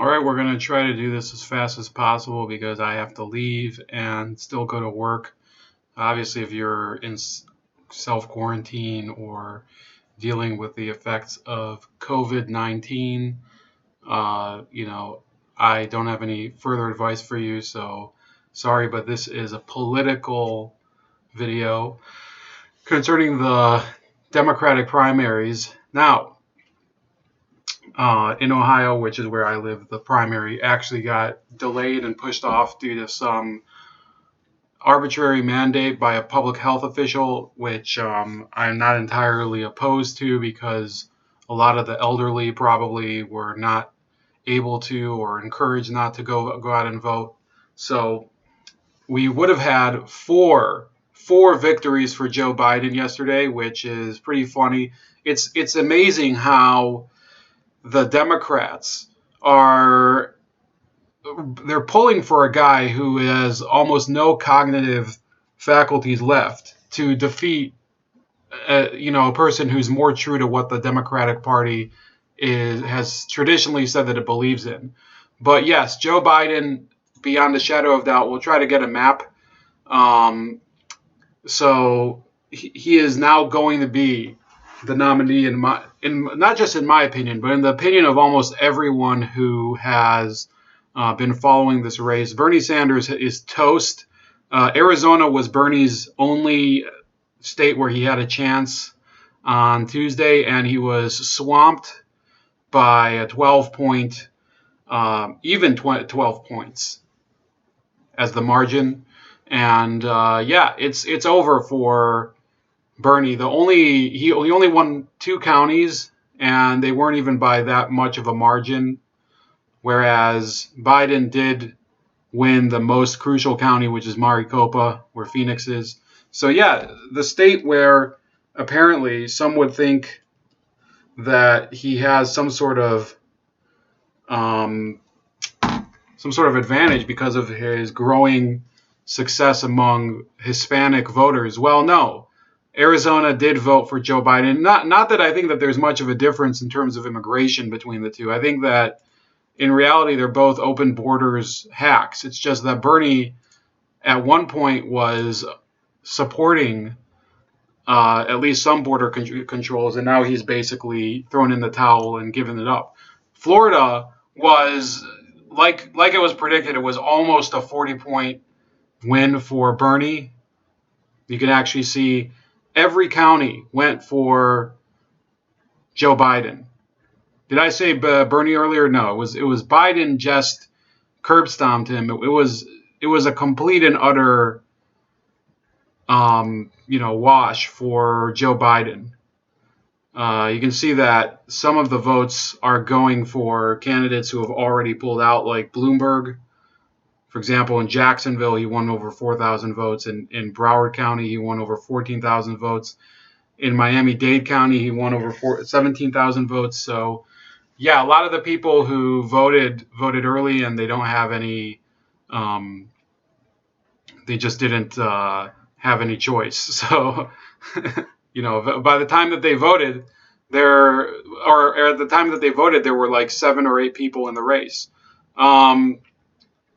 All right, we're going to try to do this as fast as possible because I have to leave and still go to work. Obviously, if you're in self-quarantine or dealing with the effects of COVID-19, I don't have any further advice for you, so sorry, but this is a political video concerning the Democratic primaries. Now, in Ohio, which is where I live, the primary actually got delayed and pushed off due to some arbitrary mandate by a public health official, which I'm not entirely opposed to because a lot of the elderly probably were not able to or encouraged not to go out and vote. So we would have had four victories for Joe Biden yesterday, which is pretty funny. It's amazing how the Democrats they're pulling for a guy who has almost no cognitive faculties left to defeat a person who's more true to what the Democratic Party has traditionally said that it believes in. But yes, Joe Biden, beyond a shadow of doubt, will try to get a map. So he is now going to be the nominee in not just in my opinion, but in the opinion of almost everyone who has been following this race. Bernie Sanders is toast. Arizona was Bernie's only state where he had a chance on Tuesday, and he was swamped by a 12 points as the margin. And it's over for Bernie. He only won 2 counties, and they weren't even by that much of a margin, whereas Biden did win the most crucial county, which is Maricopa, where Phoenix is. So yeah, the state where apparently some would think that he has some sort of advantage because of his growing success among Hispanic voters. Well, no. Arizona did vote for Joe Biden. Not that I think that there's much of a difference in terms of immigration between the two. I think that in reality they're both open borders hacks. It's just that Bernie at one point was supporting at least some border controls, and now he's basically thrown in the towel and given it up. Florida was like it was predicted. It was almost a 40-point win for Bernie. You can actually see every county went for Joe Biden. Did I say Bernie earlier? No, it was Biden just curb stomped him. It was a complete and utter wash for Joe Biden. You can see that some of the votes are going for candidates who have already pulled out, like Bloomberg. For example, in Jacksonville, he won over 4,000 votes. In Broward County, he won over 14,000 votes. In Miami-Dade County, he won over 17,000 votes. So, yeah, a lot of the people who voted early, and they don't have any they just didn't have any choice. So, by the time that they voted, there were like 7 or 8 people in the race.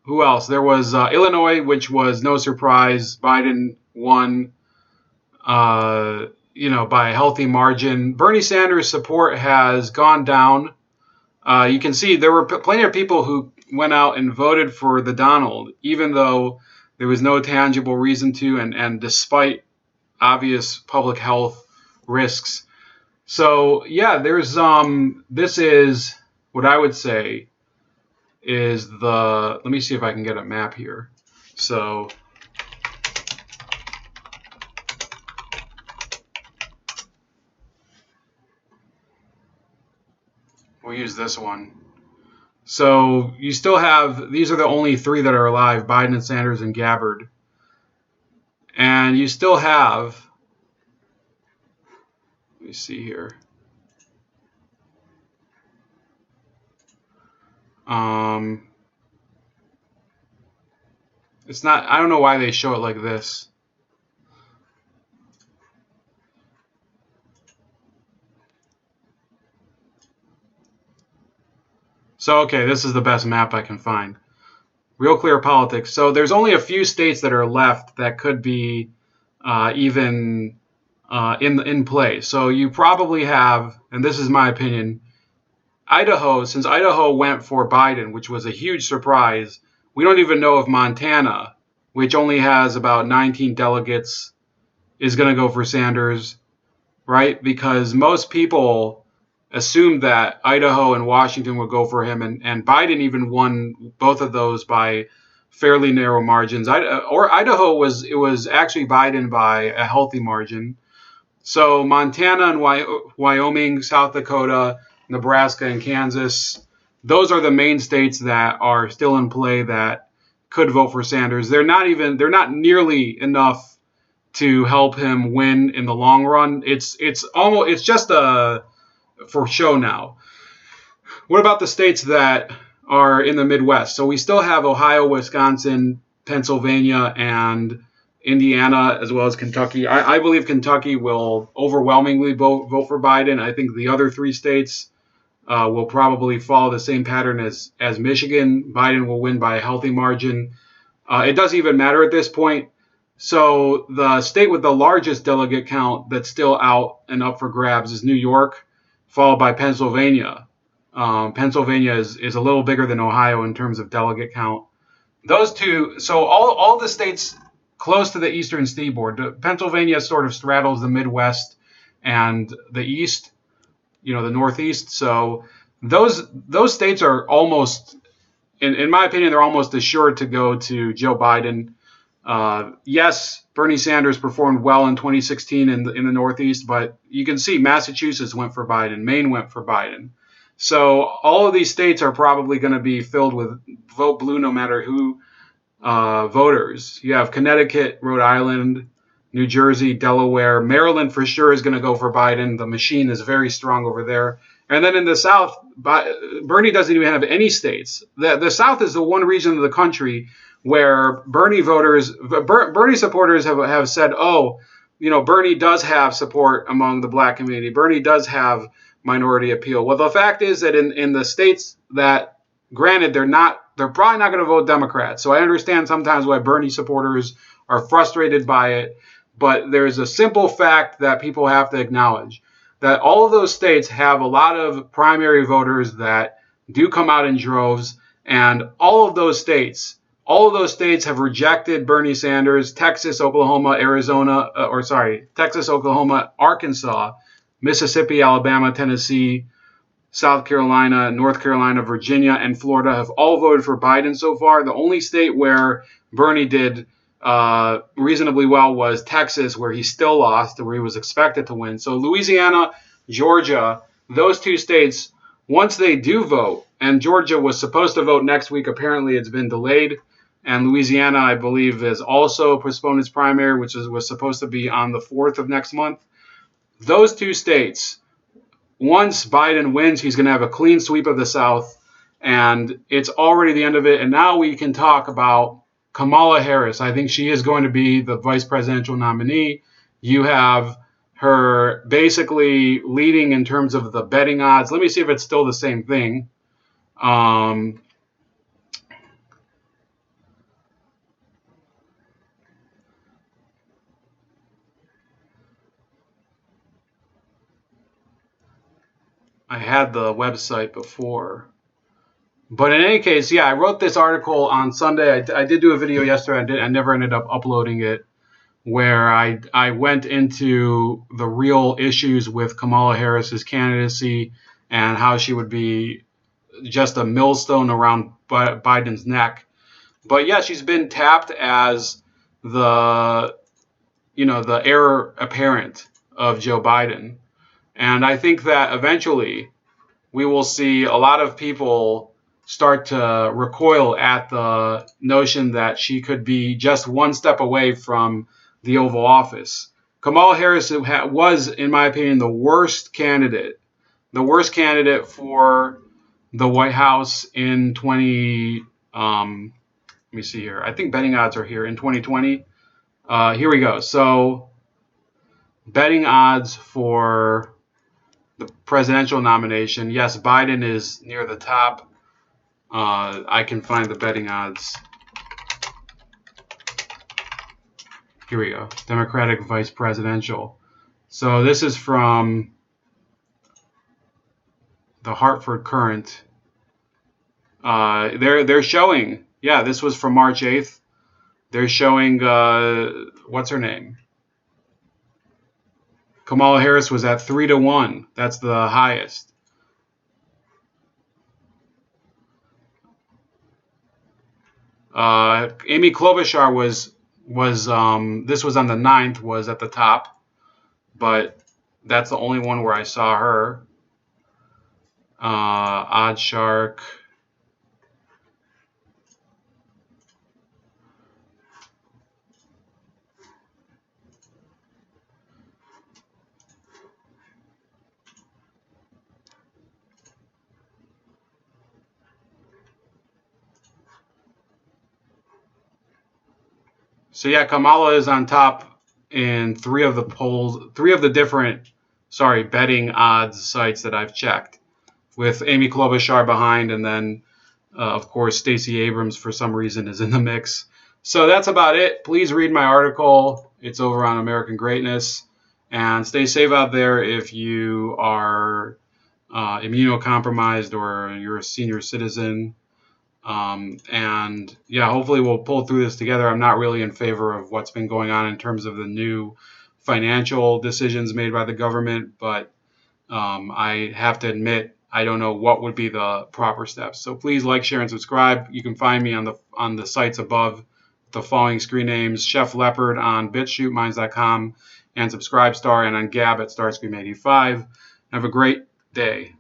Who else? There was Illinois, which was no surprise. Biden won, by a healthy margin. Bernie Sanders' support has gone down. You can see there were plenty of people who went out and voted for the Donald, even though there was no tangible reason to, and despite obvious public health risks. So yeah, there's this is what I would say is let me see if I can get a map here. So we'll use this one. So you still have, these are the only 3 that are alive, Biden and Sanders and Gabbard. And you still have, let me see here. It's not, I don't know why they show it like this. So, okay, this is the best map I can find. Real Clear Politics. So there's only a few states that are left that could be even in play. So you probably have, and this is my opinion, Idaho. Since Idaho went for Biden, which was a huge surprise, we don't even know if Montana, which only has about 19 delegates, is going to go for Sanders, right? Because most people assumed that Idaho and Washington would go for him, and Biden even won both of those by fairly narrow margins. Idaho was actually Biden by a healthy margin. So Montana and Wyoming, South Dakota, Nebraska, and Kansas, those are the main states that are still in play that could vote for Sanders. They're not nearly enough to help him win in the long run. It's just a for show now. What about the states that are in the Midwest? So we still have Ohio, Wisconsin, Pennsylvania, and Indiana, as well as Kentucky. I believe Kentucky will overwhelmingly vote for Biden. I think the other three states will probably follow the same pattern as Michigan. Biden will win by a healthy margin. It doesn't even matter at this point. So the state with the largest delegate count that's still out and up for grabs is New York, followed by Pennsylvania. Pennsylvania is a little bigger than Ohio in terms of delegate count. Those two, so all the states close to the eastern seaboard, Pennsylvania sort of straddles the Midwest and the East, the Northeast. So those states are almost, in my opinion, they're almost assured to go to Joe Biden. Yes, Bernie Sanders performed well in 2016 in the Northeast, but you can see Massachusetts went for Biden, Maine went for Biden. So all of these states are probably going to be filled with vote blue no matter who voters. You have Connecticut, Rhode Island, New Jersey, Delaware. Maryland for sure is going to go for Biden. The machine is very strong over there. And then in the South, Bernie doesn't even have any states. The South is the one region of the country where Bernie supporters have said, oh, Bernie does have support among the black community. Bernie does have minority appeal. Well, the fact is that in the states that, granted, they're probably not going to vote Democrat. So I understand sometimes why Bernie supporters are frustrated by it. But there's a simple fact that people have to acknowledge, that all of those states have a lot of primary voters that do come out in droves. And all of those states have rejected Bernie Sanders. Texas, Oklahoma, Arkansas, Mississippi, Alabama, Tennessee, South Carolina, North Carolina, Virginia, and Florida have all voted for Biden so far. The only state where Bernie did reasonably well was Texas, where he still lost, where he was expected to win. So Louisiana, Georgia, those two states, once they do vote, and Georgia was supposed to vote next week, apparently it's been delayed. And Louisiana, I believe, has also postponed its primary, which was supposed to be on the 4th of next month. Those two states, once Biden wins, he's going to have a clean sweep of the South, and it's already the end of it. And now we can talk about Kamala Harris. I think she is going to be the vice presidential nominee. You have her basically leading in terms of the betting odds. Let me see if it's still the same thing. I had the website before. But in any case, yeah, I wrote this article on Sunday. I did do a video yesterday. I never ended up uploading it, where I went into the real issues with Kamala Harris's candidacy and how she would be just a millstone around Biden's neck. But yeah, she's been tapped as the heir apparent of Joe Biden. And I think that eventually we will see a lot of people start to recoil at the notion that she could be just one step away from the Oval Office. Kamala Harris was, in my opinion, the worst candidate for the White House in 20. Let me see here. I think betting odds are here in 2020. Here we go. So betting odds for the presidential nomination. Yes, Biden is near the top. I can find the betting odds. Here we go. Democratic vice presidential. So this is from the Hartford Courant. They're showing. Yeah, this was from March 8th. They're showing. What's her name? Kamala Harris was at 3-1. That's the highest. Amy Klobuchar was this was on the 9th, was at the top, but that's the only one where I saw her. Odd Shark. So yeah, Kamala is on top in three of the different, betting odds sites that I've checked, with Amy Klobuchar behind, and then of course Stacey Abrams for some reason is in the mix. So that's about it. Please read my article. It's over on American Greatness, and stay safe out there if you are immunocompromised or you're a senior citizen. And yeah, hopefully we'll pull through this together. I'm not really in favor of what's been going on in terms of the new financial decisions made by the government, but I have to admit I don't know what would be the proper steps. So please like, share, and subscribe. You can find me on the sites above the following screen names: Chef Leopard on BitChuteMinds.com and Subscribestar, and on Gab at Starscream85. Have a great day.